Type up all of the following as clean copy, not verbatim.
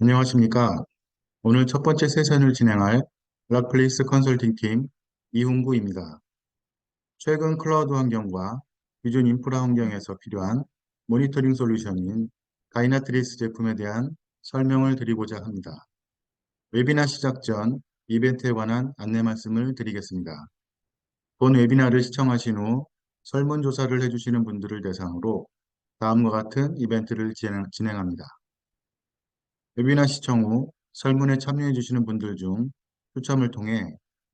안녕하십니까. 오늘 첫 번째 세션을 진행할 락플레이스 컨설팅팀 이훈구입니다. 최근 클라우드 환경과 기존 인프라 환경에서 필요한 모니터링 솔루션인 다이나트리스 제품에 대한 설명을 드리고자 합니다. 웨비나 시작 전 이벤트에 관한 안내 말씀을 드리겠습니다. 본 웨비나를 시청하신 후 설문조사를 해주시는 분들을 대상으로 다음과 같은 이벤트를 진행합니다. 웨비나 시청 후 설문에 참여해 주시는 분들 중 추첨을 통해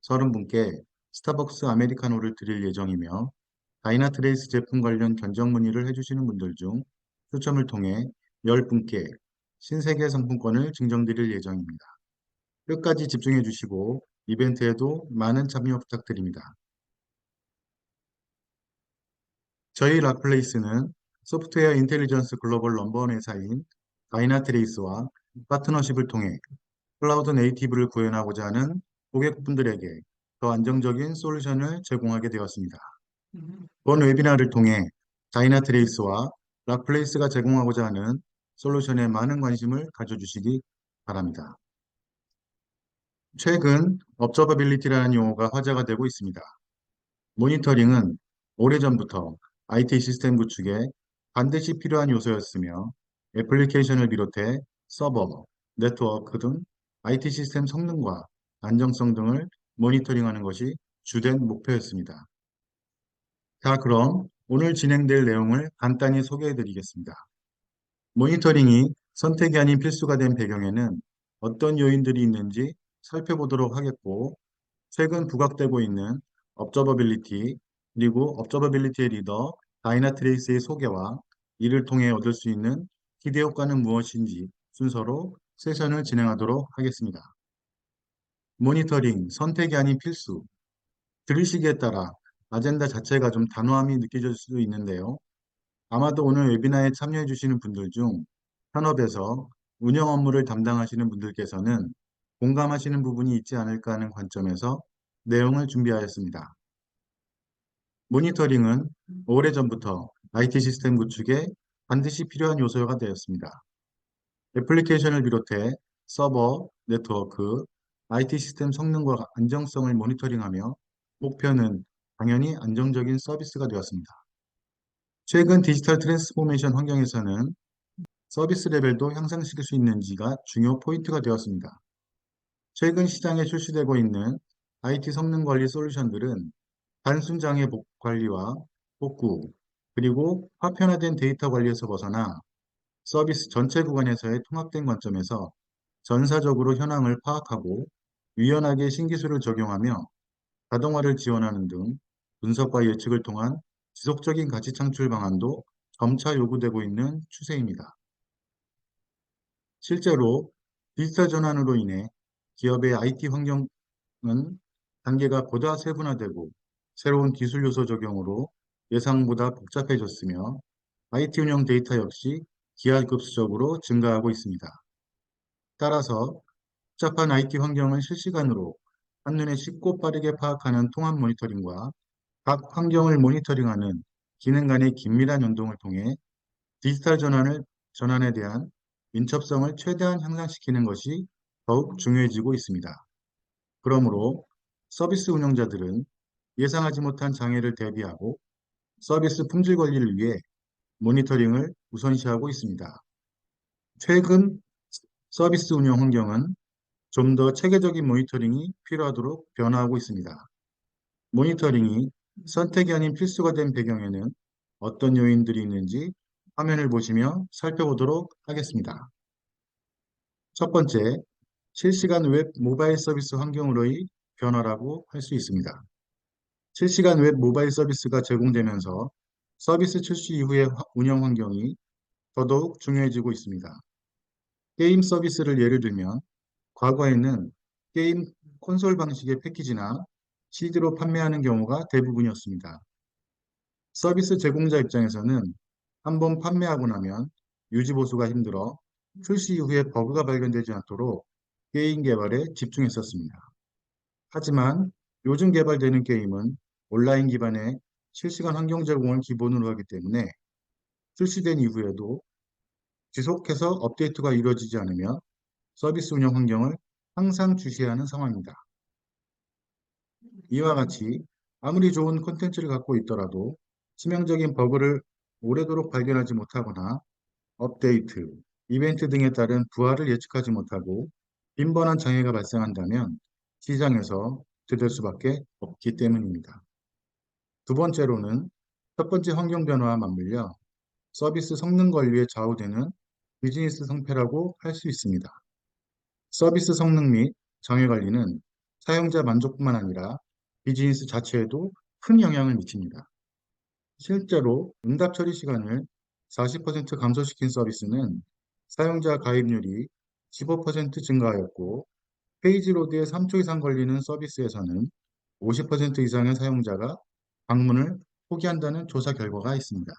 30분께 스타벅스 아메리카노를 드릴 예정이며 다이나트레이스 제품 관련 견적 문의를 해주시는 분들 중 추첨을 통해 10분께 신세계 상품권을 증정드릴 예정입니다. 끝까지 집중해 주시고 이벤트에도 많은 참여 부탁드립니다. 저희 락플레이스는 소프트웨어 인텔리전스 글로벌 넘버원 회사인 다이나트레이스와 파트너십을 통해 클라우드 네이티브를 구현하고자 하는 고객분들에게 더 안정적인 솔루션을 제공하게 되었습니다. 본 웨비나를 통해 다이나트레이스와 락플레이스가 제공하고자 하는 솔루션에 많은 관심을 가져주시기 바랍니다. 최근 업저버빌리티라는 용어가 화제가 되고 있습니다. 모니터링은 오래전부터 IT 시스템 구축에 반드시 필요한 요소였으며 애플리케이션을 비롯해 서버, 네트워크 등 IT 시스템 성능과 안정성 등을 모니터링하는 것이 주된 목표였습니다. 자, 그럼 오늘 진행될 내용을 간단히 소개해 드리겠습니다. 모니터링이 선택이 아닌 필수가 된 배경에는 어떤 요인들이 있는지 살펴보도록 하겠고, 최근 부각되고 있는 업저버빌리티, 그리고 업저버빌리티의 리더 다이나트레이스의 소개와 이를 통해 얻을 수 있는 기대 효과는 무엇인지 순서로 세션을 진행하도록 하겠습니다. 모니터링, 선택이 아닌 필수. 들으시기에 따라 아젠다 자체가 좀 단호함이 느껴질 수도 있는데요. 아마도 오늘 웨비나에 참여해 주시는 분들 중 현업에서 운영 업무를 담당하시는 분들께서는 공감하시는 부분이 있지 않을까 하는 관점에서 내용을 준비하였습니다. 모니터링은 오래전부터 IT 시스템 구축에 반드시 필요한 요소가 되었습니다. 애플리케이션을 비롯해 서버, 네트워크, IT 시스템 성능과 안정성을 모니터링하며 목표는 당연히 안정적인 서비스가 되었습니다. 최근 디지털 트랜스포메이션 환경에서는 서비스 레벨도 향상시킬 수 있는지가 중요 포인트가 되었습니다. 최근 시장에 출시되고 있는 IT 성능 관리 솔루션들은 단순 장애 관리와 복구, 그리고 파편화된 데이터 관리에서 벗어나 서비스 전체 구간에서의 통합된 관점에서 전사적으로 현황을 파악하고 유연하게 신기술을 적용하며 자동화를 지원하는 등 분석과 예측을 통한 지속적인 가치 창출 방안도 점차 요구되고 있는 추세입니다. 실제로 디지털 전환으로 인해 기업의 IT 환경은 단계가 보다 세분화되고 새로운 기술 요소 적용으로 예상보다 복잡해졌으며 IT 운영 데이터 역시 기하급수적으로 증가하고 있습니다. 따라서 복잡한 IT 환경을 실시간으로 한눈에 쉽고 빠르게 파악하는 통합 모니터링과 각 환경을 모니터링하는 기능 간의 긴밀한 연동을 통해 디지털 전환에 대한 민첩성을 최대한 향상시키는 것이 더욱 중요해지고 있습니다. 그러므로 서비스 운영자들은 예상하지 못한 장애를 대비하고 서비스 품질 관리를 위해 모니터링을 우선시하고 있습니다. 최근 서비스 운영 환경은 좀 더 체계적인 모니터링이 필요하도록 변화하고 있습니다. 모니터링이 선택이 아닌 필수가 된 배경에는 어떤 요인들이 있는지 화면을 보시며 살펴보도록 하겠습니다. 첫 번째, 실시간 웹 모바일 서비스 환경으로의 변화라고 할 수 있습니다. 실시간 웹 모바일 서비스가 제공되면서 서비스 출시 이후의 운영 환경이 더더욱 중요해지고 있습니다. 게임 서비스를 예를 들면 과거에는 게임 콘솔 방식의 패키지나 CD로 판매하는 경우가 대부분이었습니다. 서비스 제공자 입장에서는 한번 판매하고 나면 유지 보수가 힘들어 출시 이후에 버그가 발견되지 않도록 게임 개발에 집중했었습니다. 하지만 요즘 개발되는 게임은 온라인 기반의 실시간 환경 제공을 기본으로 하기 때문에 출시된 이후에도 지속해서 업데이트가 이루어지지 않으면 서비스 운영 환경을 항상 주시해야 하는 상황입니다. 이와 같이 아무리 좋은 콘텐츠를 갖고 있더라도 치명적인 버그를 오래도록 발견하지 못하거나 업데이트, 이벤트 등에 따른 부하를 예측하지 못하고 빈번한 장애가 발생한다면 시장에서 될 수밖에 없기 때문입니다. 두 번째로는 첫 번째 환경 변화와 맞물려 서비스 성능 관리에 좌우되는 비즈니스 성패라고 할 수 있습니다. 서비스 성능 및 장애 관리는 사용자 만족뿐만 아니라 비즈니스 자체에도 큰 영향을 미칩니다. 실제로 응답 처리 시간을 40% 감소시킨 서비스는 사용자 가입률이 15% 증가하였고, 페이지 로드에 3초 이상 걸리는 서비스에서는 50% 이상의 사용자가 방문을 포기한다는 조사 결과가 있습니다.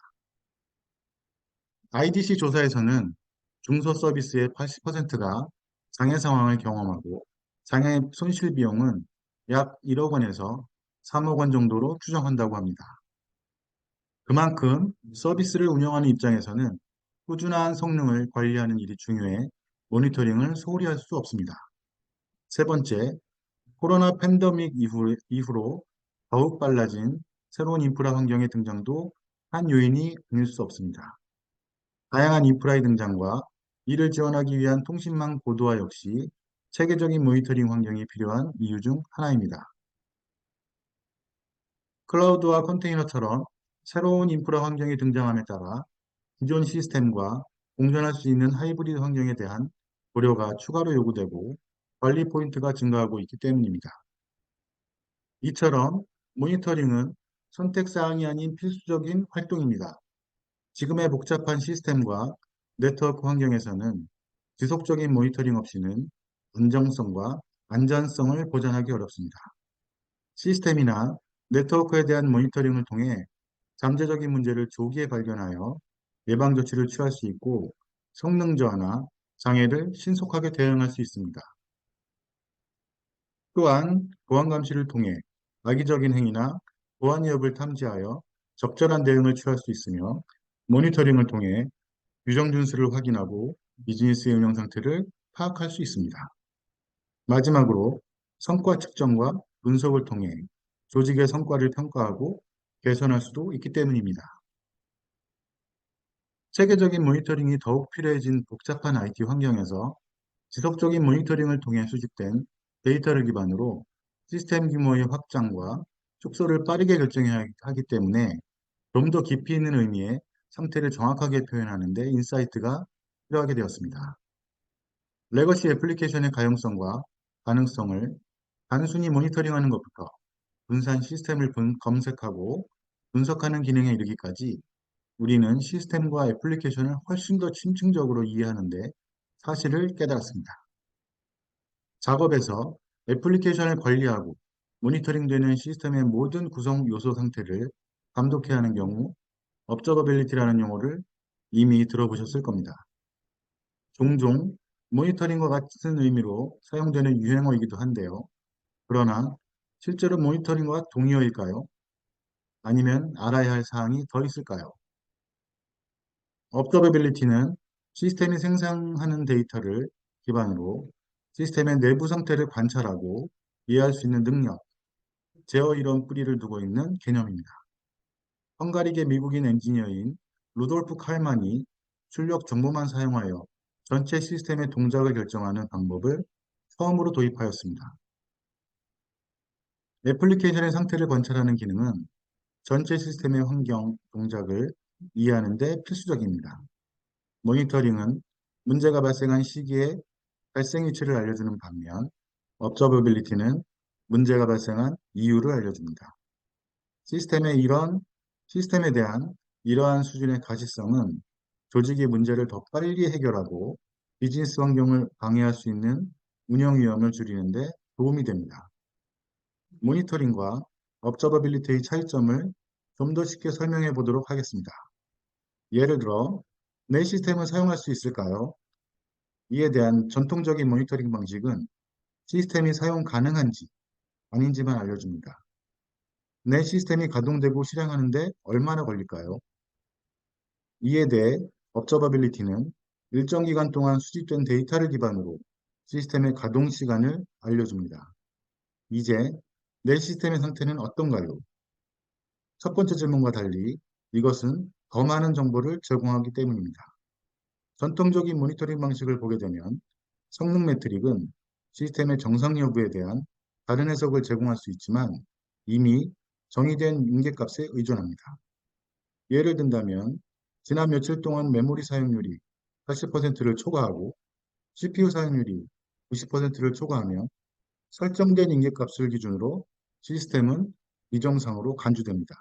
IDC 조사에서는 중소 서비스의 80%가 장애 상황을 경험하고 장애 손실 비용은 약 1억 원에서 3억 원 정도로 추정한다고 합니다. 그만큼 서비스를 운영하는 입장에서는 꾸준한 성능을 관리하는 일이 중요해 모니터링을 소홀히 할 수 없습니다. 세 번째, 코로나 팬데믹 이후로 더욱 빨라진 새로운 인프라 환경의 등장도 한 요인이 아닐 수 없습니다. 다양한 인프라의 등장과 이를 지원하기 위한 통신망 고도화 역시 체계적인 모니터링 환경이 필요한 이유 중 하나입니다. 클라우드와 컨테이너처럼 새로운 인프라 환경이 등장함에 따라 기존 시스템과 공존할 수 있는 하이브리드 환경에 대한 고려가 추가로 요구되고 관리 포인트가 증가하고 있기 때문입니다. 이처럼 모니터링은 선택사항이 아닌 필수적인 활동입니다. 지금의 복잡한 시스템과 네트워크 환경에서는 지속적인 모니터링 없이는 안정성과 안전성을 보장하기 어렵습니다. 시스템이나 네트워크에 대한 모니터링을 통해 잠재적인 문제를 조기에 발견하여 예방 조치를 취할 수 있고 성능 저하나 장애를 신속하게 대응할 수 있습니다. 또한 보안 감시를 통해 악의적인 행위나 보안 위협을 탐지하여 적절한 대응을 취할 수 있으며 모니터링을 통해 규정 준수를 확인하고 비즈니스의 운영 상태를 파악할 수 있습니다. 마지막으로 성과 측정과 분석을 통해 조직의 성과를 평가하고 개선할 수도 있기 때문입니다. 체계적인 모니터링이 더욱 필요해진 복잡한 IT 환경에서 지속적인 모니터링을 통해 수집된 데이터를 기반으로 시스템 규모의 확장과 축소를 빠르게 결정해야 하기 때문에 좀 더 깊이 있는 의미의 상태를 정확하게 표현하는 데 인사이트가 필요하게 되었습니다. 레거시 애플리케이션의 가용성과 가능성을 단순히 모니터링하는 것부터 분산 시스템을 검색하고 분석하는 기능에 이르기까지 우리는 시스템과 애플리케이션을 훨씬 더 심층적으로 이해하는 데 사실을 깨달았습니다. 작업에서 애플리케이션을 관리하고 모니터링되는 시스템의 모든 구성 요소 상태를 감독해야 하는 경우 업저버빌리티라는 용어를 이미 들어보셨을 겁니다. 종종 모니터링과 같은 의미로 사용되는 유행어이기도 한데요. 그러나 실제로 모니터링과 동의어일까요? 아니면 알아야 할 사항이 더 있을까요? 업저버빌리티는 시스템이 생성하는 데이터를 기반으로 시스템의 내부 상태를 관찰하고 이해할 수 있는 능력, 제어 이론 뿌리를 두고 있는 개념입니다. 헝가리계 미국인 엔지니어인 루돌프 칼만이 출력 정보만 사용하여 전체 시스템의 동작을 결정하는 방법을 처음으로 도입하였습니다. 애플리케이션의 상태를 관찰하는 기능은 전체 시스템의 환경, 동작을 이해하는 데 필수적입니다. 모니터링은 문제가 발생한 시기에 발생 위치를 알려주는 반면, observability는 문제가 발생한 이유를 알려줍니다. 시스템에 대한 이러한 수준의 가시성은 조직이 문제를 더 빨리 해결하고 비즈니스 환경을 방해할 수 있는 운영 위험을 줄이는 데 도움이 됩니다. 모니터링과 observability의 차이점을 좀 더 쉽게 설명해 보도록 하겠습니다. 예를 들어, 내 시스템을 사용할 수 있을까요? 이에 대한 전통적인 모니터링 방식은 시스템이 사용 가능한지 아닌지만 알려줍니다. 내 시스템이 가동되고 실행하는데 얼마나 걸릴까요? 이에 대해 observability는 일정 기간 동안 수집된 데이터를 기반으로 시스템의 가동 시간을 알려줍니다. 이제 내 시스템의 상태는 어떤가요? 첫 번째 질문과 달리 이것은 더 많은 정보를 제공하기 때문입니다. 전통적인 모니터링 방식을 보게 되면 성능 매트릭은 시스템의 정상 여부에 대한 다른 해석을 제공할 수 있지만 이미 정의된 임계값에 의존합니다. 예를 든다면 지난 며칠 동안 메모리 사용률이 80%를 초과하고 CPU 사용률이 90%를 초과하며 설정된 임계값을 기준으로 시스템은 비정상으로 간주됩니다.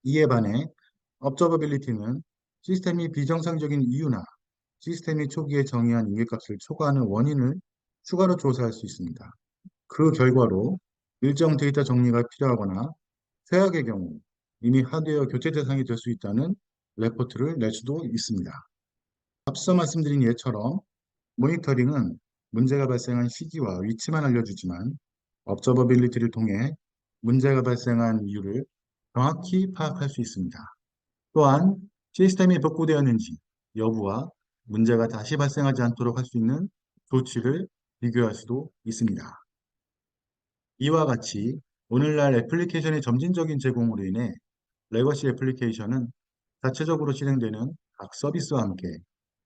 이에 반해 observability는 시스템이 비정상적인 이유나 시스템이 초기에 정의한 임계값을 초과하는 원인을 추가로 조사할 수 있습니다. 그 결과로 일정 데이터 정리가 필요하거나 최악의 경우 이미 하드웨어 교체 대상이 될 수 있다는 레포트를 낼 수도 있습니다. 앞서 말씀드린 예처럼 모니터링은 문제가 발생한 시기와 위치만 알려주지만 observability를 통해 문제가 발생한 이유를 정확히 파악할 수 있습니다. 또한 시스템이 복구되었는지 여부와 문제가 다시 발생하지 않도록 할 수 있는 조치를 비교할 수도 있습니다. 이와 같이 오늘날 애플리케이션의 점진적인 제공으로 인해 레거시 애플리케이션은 자체적으로 실행되는 각 서비스와 함께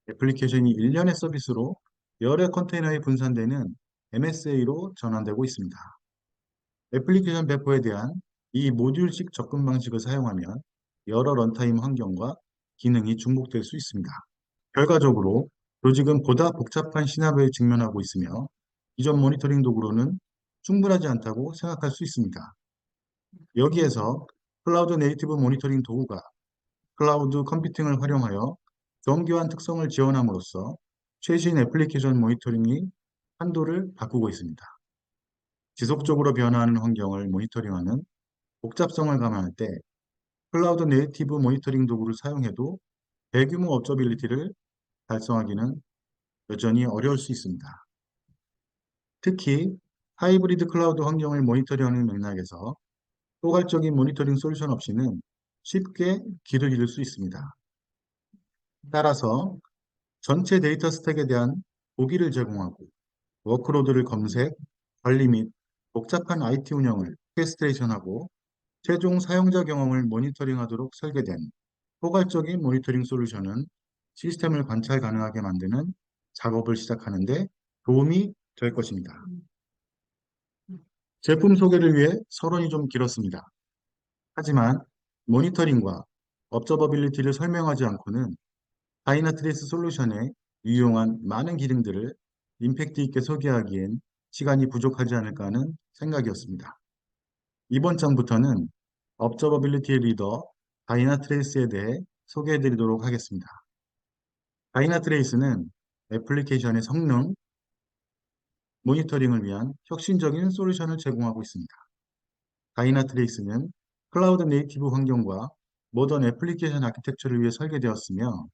애플리케이션이 일련의 서비스로 여러 컨테이너에 분산되는 MSA로 전환되고 있습니다. 애플리케이션 배포에 대한 이 모듈식 접근 방식을 사용하면 여러 런타임 환경과 기능이 중복될 수 있습니다. 결과적으로 조직은 보다 복잡한 시나리오에 직면하고 있으며 이전 모니터링 도구로는 충분하지 않다고 생각할 수 있습니다. 여기에서 클라우드 네이티브 모니터링 도구가 클라우드 컴퓨팅을 활용하여 정교한 특성을 지원함으로써 최신 애플리케이션 모니터링이 한도를 바꾸고 있습니다. 지속적으로 변화하는 환경을 모니터링하는 복잡성을 감안할 때 클라우드 네이티브 모니터링 도구를 사용해도 대규모 업저빌리티를 달성하기는 여전히 어려울 수 있습니다. 특히 하이브리드 클라우드 환경을 모니터링하는 맥락에서 포괄적인 모니터링 솔루션 없이는 쉽게 길을 잃을 수 있습니다. 따라서 전체 데이터 스택에 대한 보기를 제공하고 워크로드를 검색, 관리 및 복잡한 IT 운영을 캐스트레이션하고 최종 사용자 경험을 모니터링하도록 설계된 포괄적인 모니터링 솔루션은 시스템을 관찰 가능하게 만드는 작업을 시작하는 데 도움이 될 것입니다. 제품 소개를 위해 서론이 좀 길었습니다. 하지만 모니터링과 업저버빌리티를 설명하지 않고는 다이나트리스 솔루션의 유용한 많은 기능들을 임팩트 있게 소개하기엔 시간이 부족하지 않을까 하는 생각이었습니다. 이번 장부터는 업저버빌리티의 리더 다이나트레이스에 대해 소개해 드리도록 하겠습니다. 다이나트레이스는 애플리케이션의 성능, 모니터링을 위한 혁신적인 솔루션을 제공하고 있습니다. 다이나트레이스는 클라우드 네이티브 환경과 모던 애플리케이션 아키텍처를 위해 설계되었으며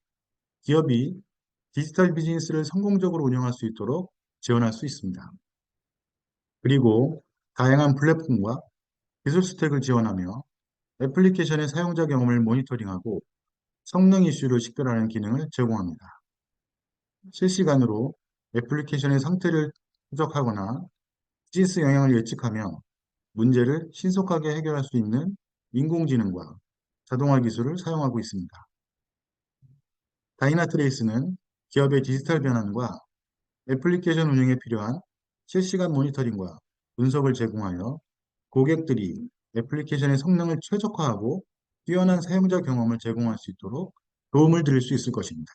기업이 디지털 비즈니스를 성공적으로 운영할 수 있도록 지원할 수 있습니다. 그리고 다양한 플랫폼과 기술 스택을 지원하며 애플리케이션의 사용자 경험을 모니터링하고 성능 이슈를 식별하는 기능을 제공합니다. 실시간으로 애플리케이션의 상태를 추적하거나 비즈니스 영향을 예측하며 문제를 신속하게 해결할 수 있는 인공지능과 자동화 기술을 사용하고 있습니다. 다이나트레이스는 기업의 디지털 변환과 애플리케이션 운영에 필요한 실시간 모니터링과 분석을 제공하여 고객들이 애플리케이션의 성능을 최적화하고 뛰어난 사용자 경험을 제공할 수 있도록 도움을 드릴 수 있을 것입니다.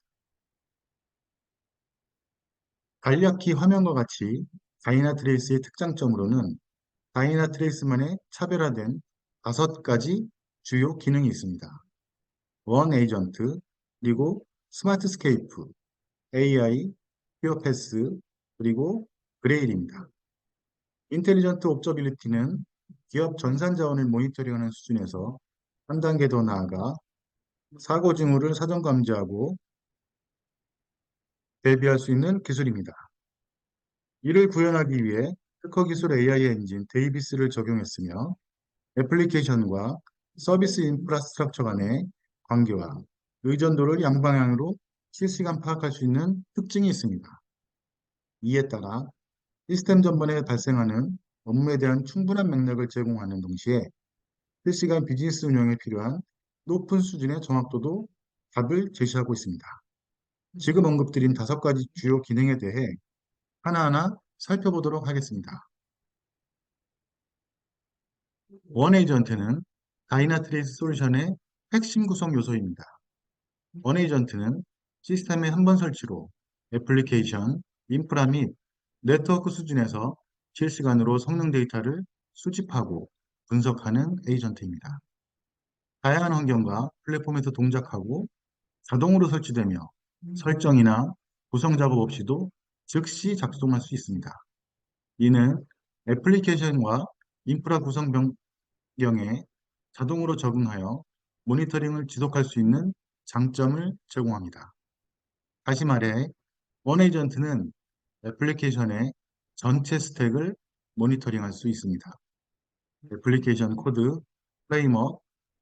간략히 화면과 같이 다이나트레이스의 특장점으로는 다이나트레이스만의 차별화된 5가지 주요 기능이 있습니다. 원 에이전트, 그리고 스마트 스케이프, AI, 퓨어패스, 그리고 그레일입니다. 인텔리전트 옵저빌리티는 기업 전산 자원을 모니터링하는 수준에서 한 단계 더 나아가 사고 징후를 사전 감지하고 대비할 수 있는 기술입니다. 이를 구현하기 위해 특허 기술 AI 엔진 데이비스를 적용했으며 애플리케이션과 서비스 인프라스트럭처 간의 관계와 의존도를 양방향으로 실시간 파악할 수 있는 특징이 있습니다. 이에 따라 시스템 전반에 발생하는 업무에 대한 충분한 맥락을 제공하는 동시에 실시간 비즈니스 운영에 필요한 높은 수준의 정확도도 답을 제시하고 있습니다. 지금 언급드린 5가지 주요 기능에 대해 하나하나 살펴보도록 하겠습니다. 원에이전트는 다이나트레이스 솔루션의 핵심 구성 요소입니다. 원에이전트는 시스템의 한 번 설치로 애플리케이션, 인프라 및 네트워크 수준에서 실시간으로 성능 데이터를 수집하고 분석하는 에이전트입니다. 다양한 환경과 플랫폼에서 동작하고 자동으로 설치되며 설정이나 구성 작업 없이도 즉시 작동할 수 있습니다. 이는 애플리케이션과 인프라 구성 변경에 자동으로 적응하여 모니터링을 지속할 수 있는 장점을 제공합니다. 다시 말해, 원에이전트는 애플리케이션의 전체 스택을 모니터링할 수 있습니다. 애플리케이션 코드, 프레임워크,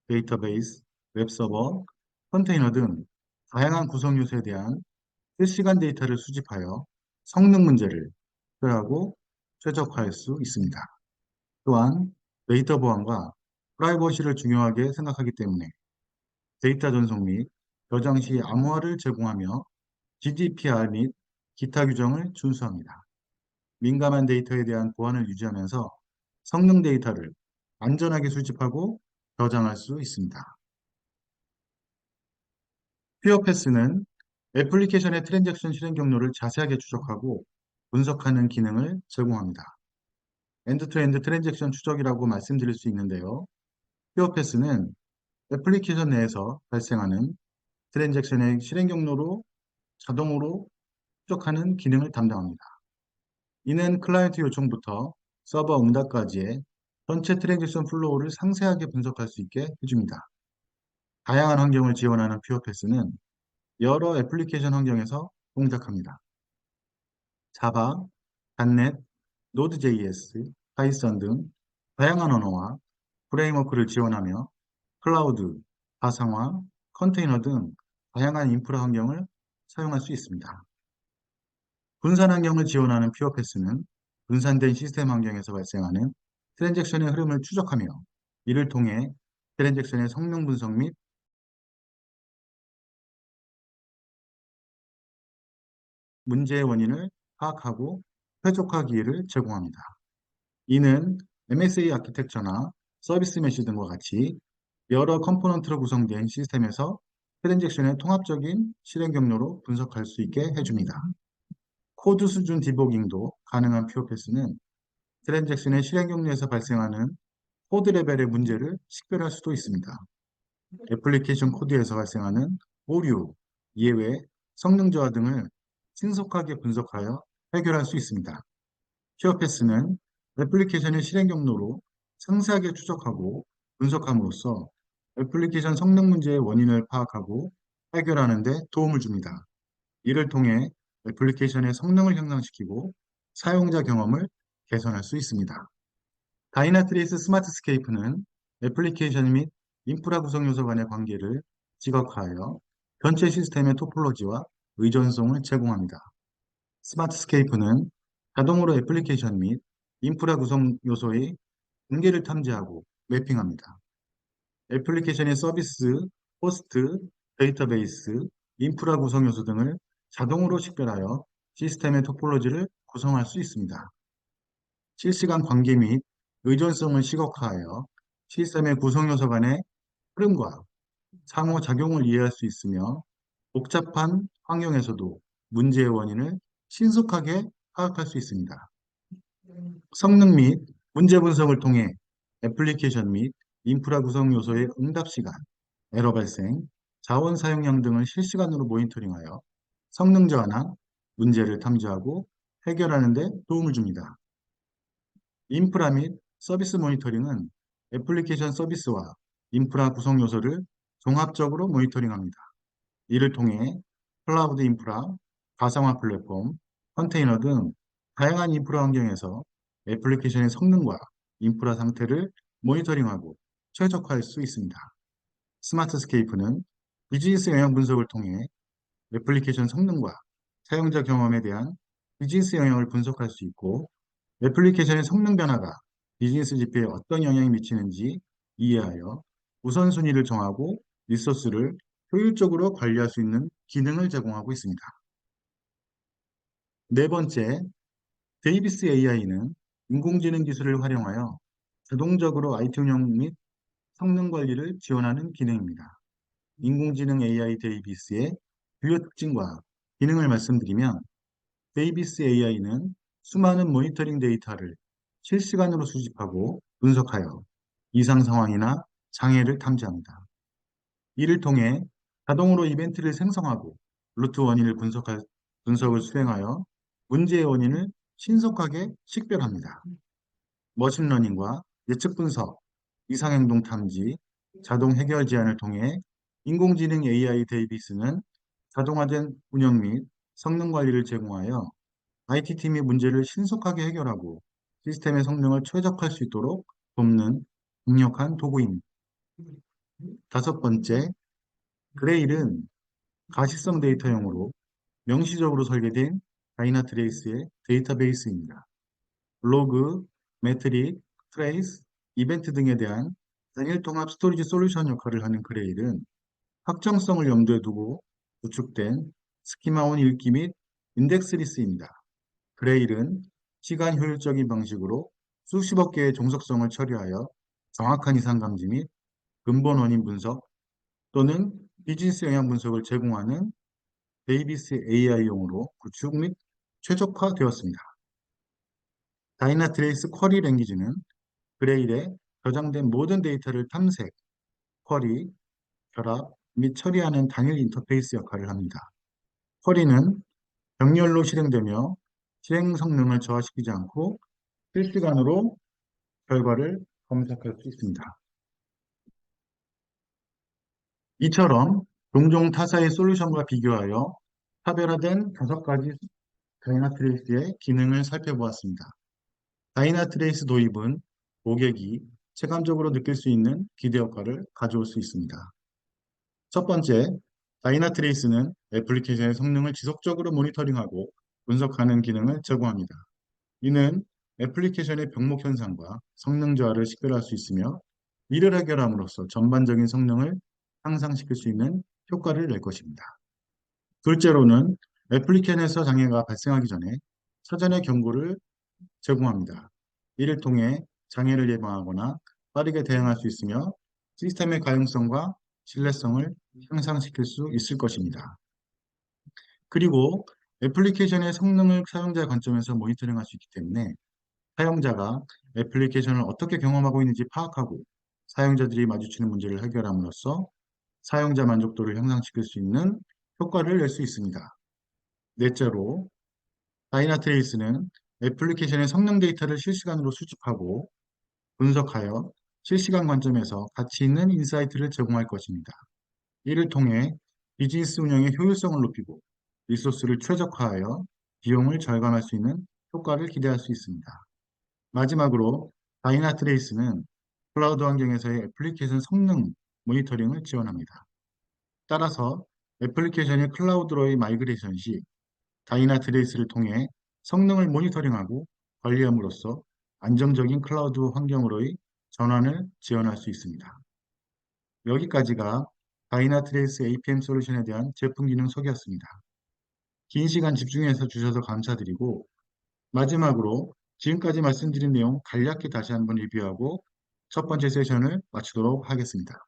데이터베이스, 웹서버, 컨테이너 등 다양한 구성 요소에 대한 실시간 데이터를 수집하여 성능 문제를 해결하고 최적화할 수 있습니다. 또한 데이터 보안과 프라이버시를 중요하게 생각하기 때문에 데이터 전송 및 저장 시 암호화를 제공하며 GDPR 및 기타 규정을 준수합니다. 민감한 데이터에 대한 보안을 유지하면서 성능 데이터를 안전하게 수집하고 저장할 수 있습니다. 퓨어패스는 애플리케이션의 트랜잭션 실행 경로를 자세하게 추적하고 분석하는 기능을 제공합니다. 엔드투엔드 트랜잭션 추적이라고 말씀드릴 수 있는데요. 퓨어패스는 애플리케이션 내에서 발생하는 트랜잭션의 실행 경로로 자동으로 추적하는 기능을 담당합니다. 이는 클라이언트 요청부터 서버 응답까지의 전체 트랜잭션 플로우를 상세하게 분석할 수 있게 해줍니다. 다양한 환경을 지원하는 퓨어패스는 여러 애플리케이션 환경에서 동작합니다. 자바, 닷넷, 노드.js, 파이썬 등 다양한 언어와 프레임워크를 지원하며 클라우드, 가상화, 컨테이너 등 다양한 인프라 환경을 사용할 수 있습니다. 분산 환경을 지원하는 퓨어패스는 분산된 시스템 환경에서 발생하는 트랜잭션의 흐름을 추적하며 이를 통해 트랜잭션의 성능 분석 및 문제의 원인을 파악하고 최적화 기회를 제공합니다. 이는 MSA 아키텍처나 서비스 메시 등과 같이 여러 컴포넌트로 구성된 시스템에서 트랜잭션의 통합적인 실행 경로로 분석할 수 있게 해줍니다. 코드 수준 디버깅도 가능한 퓨어패스는 트랜잭션의 실행 경로에서 발생하는 코드 레벨의 문제를 식별할 수도 있습니다. 애플리케이션 코드에서 발생하는 오류, 예외, 성능 저하 등을 신속하게 분석하여 해결할 수 있습니다. 퓨어패스는 애플리케이션의 실행 경로로 상세하게 추적하고 분석함으로써 애플리케이션 성능 문제의 원인을 파악하고 해결하는 데 도움을 줍니다. 이를 통해 애플리케이션의 성능을 향상시키고 사용자 경험을 개선할 수 있습니다. 다이나트레이스 스마트스케이프는 애플리케이션 및 인프라 구성 요소 간의 관계를 지각화하여 전체 시스템의 토폴로지와 의존성을 제공합니다. 스마트스케이프는 자동으로 애플리케이션 및 인프라 구성 요소의 관계를 탐지하고 매핑합니다. 애플리케이션의 서비스, 호스트, 데이터베이스, 인프라 구성 요소 등을 자동으로 식별하여 시스템의 토폴로지를 구성할 수 있습니다. 실시간 관계 및 의존성을 시각화하여 시스템의 구성 요소 간의 흐름과 상호작용을 이해할 수 있으며 복잡한 환경에서도 문제의 원인을 신속하게 파악할 수 있습니다. 성능 및 문제 분석을 통해 애플리케이션 및 인프라 구성 요소의 응답 시간, 에러 발생, 자원 사용량 등을 실시간으로 모니터링하여 성능 저하나 문제를 탐지하고 해결하는 데 도움을 줍니다. 인프라 및 서비스 모니터링은 애플리케이션 서비스와 인프라 구성 요소를 종합적으로 모니터링합니다. 이를 통해 클라우드 인프라, 가상화 플랫폼, 컨테이너 등 다양한 인프라 환경에서 애플리케이션의 성능과 인프라 상태를 모니터링하고 최적화할 수 있습니다. 스마트스케이프는 비즈니스 영향 분석을 통해 애플리케이션 성능과 사용자 경험에 대한 비즈니스 영향을 분석할 수 있고 애플리케이션의 성능 변화가 비즈니스 지표에 어떤 영향을 미치는지 이해하여 우선순위를 정하고 리소스를 효율적으로 관리할 수 있는 기능을 제공하고 있습니다. 네 번째, 데이비스 AI는 인공지능 기술을 활용하여 자동적으로 IT 운영 및 성능 관리를 지원하는 기능입니다. 인공지능 AI 데이비스의 주요 특징과 기능을 말씀드리면 데이비스 AI는 수많은 모니터링 데이터를 실시간으로 수집하고 분석하여 이상 상황이나 장애를 탐지합니다. 이를 통해 자동으로 이벤트를 생성하고 루트 원인을 분석을 수행하여 문제의 원인을 신속하게 식별합니다. 머신러닝과 예측 분석, 이상행동 탐지, 자동 해결 제안을 통해 인공지능 AI 데이비스는 자동화된 운영 및 성능 관리를 제공하여 IT팀이 문제를 신속하게 해결하고 시스템의 성능을 최적화할 수 있도록 돕는 강력한 도구입니다. 다섯 번째, 그레일은 가시성 데이터용으로 명시적으로 설계된 다이나트레이스의 데이터베이스입니다. 로그, 매트릭, 트레이스, 이벤트 등에 대한 단일 통합 스토리지 솔루션 역할을 하는 그레일은 확정성을 염두에 두고 구축된 스키마온 읽기 및 인덱스 리스입니다. 그레일은 시간 효율적인 방식으로 수십억 개의 종속성을 처리하여 정확한 이상 감지 및 근본 원인 분석 또는 비즈니스 영향 분석을 제공하는 데이비스 AI용으로 구축 및 최적화되었습니다. 다이나트레이스 쿼리 랭귀지는 그레일에 저장된 모든 데이터를 탐색, 쿼리, 결합 및 처리하는 단일 인터페이스 역할을 합니다. 쿼리는 병렬로 실행되며 실행 성능을 저하시키지 않고 실시간으로 결과를 검색할 수 있습니다. 이처럼 종종 타사의 솔루션과 비교하여 차별화된 5가지 다이나트레이스의 기능을 살펴보았습니다. 다이나트레이스 도입은 고객이 체감적으로 느낄 수 있는 기대 효과를 가져올 수 있습니다. 첫 번째, 다이나트레이스는 애플리케이션의 성능을 지속적으로 모니터링하고 분석하는 기능을 제공합니다. 이는 애플리케이션의 병목 현상과 성능 저하를 식별할 수 있으며 이를 해결함으로써 전반적인 성능을 향상시킬 수 있는 효과를 낼 것입니다. 둘째로는 애플리케이션에서 장애가 발생하기 전에 사전에 경고를 제공합니다. 이를 통해 장애를 예방하거나 빠르게 대응할 수 있으며 시스템의 가용성과 신뢰성을 향상시킬 수 있을 것입니다. 그리고 애플리케이션의 성능을 사용자의 관점에서 모니터링할 수 있기 때문에 사용자가 애플리케이션을 어떻게 경험하고 있는지 파악하고 사용자들이 마주치는 문제를 해결함으로써 사용자 만족도를 향상시킬 수 있는 효과를 낼 수 있습니다. 넷째로, 다이나트레이스는 애플리케이션의 성능 데이터를 실시간으로 수집하고 분석하여 실시간 관점에서 가치 있는 인사이트를 제공할 것입니다. 이를 통해 비즈니스 운영의 효율성을 높이고 리소스를 최적화하여 비용을 절감할 수 있는 효과를 기대할 수 있습니다. 마지막으로 다이나트레이스는 클라우드 환경에서의 애플리케이션 성능 모니터링을 지원합니다. 따라서 애플리케이션이 클라우드로의 마이그레이션 시 다이나트레이스를 통해 성능을 모니터링하고 관리함으로써 안정적인 클라우드 환경으로의 전환을 지원할 수 있습니다. 여기까지가 다이나트레이스 APM 솔루션에 대한 제품 기능 소개였습니다. 긴 시간 집중해서 주셔서 감사드리고 마지막으로 지금까지 말씀드린 내용 간략히 다시 한번 리뷰하고 첫 번째 세션을 마치도록 하겠습니다.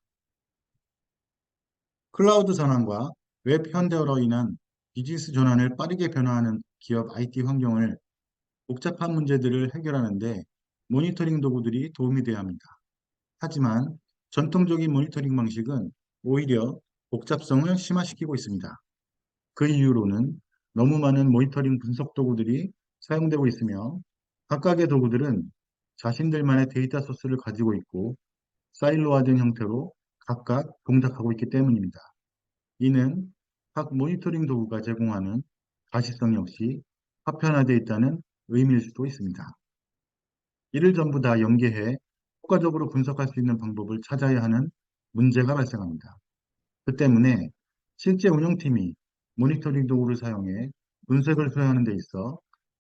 클라우드 전환과 웹 현대화로 인한 비즈니스 전환을 빠르게 변화하는 기업 IT 환경을 복잡한 문제들을 해결하는 데 모니터링 도구들이 도움이 되어야 합니다. 하지만 전통적인 모니터링 방식은 오히려 복잡성을 심화시키고 있습니다. 그 이유로는 너무 많은 모니터링 분석 도구들이 사용되고 있으며 각각의 도구들은 자신들만의 데이터 소스를 가지고 있고 사일로화된 형태로 각각 동작하고 있기 때문입니다. 이는 각 모니터링 도구가 제공하는 가시성 역시 파편화되어 있다는 의미일 수도 있습니다. 이를 전부 다 연계해 효과적으로 분석할 수 있는 방법을 찾아야 하는 문제가 발생합니다. 그 때문에 실제 운영팀이 모니터링 도구를 사용해 분석을 수행하는 데 있어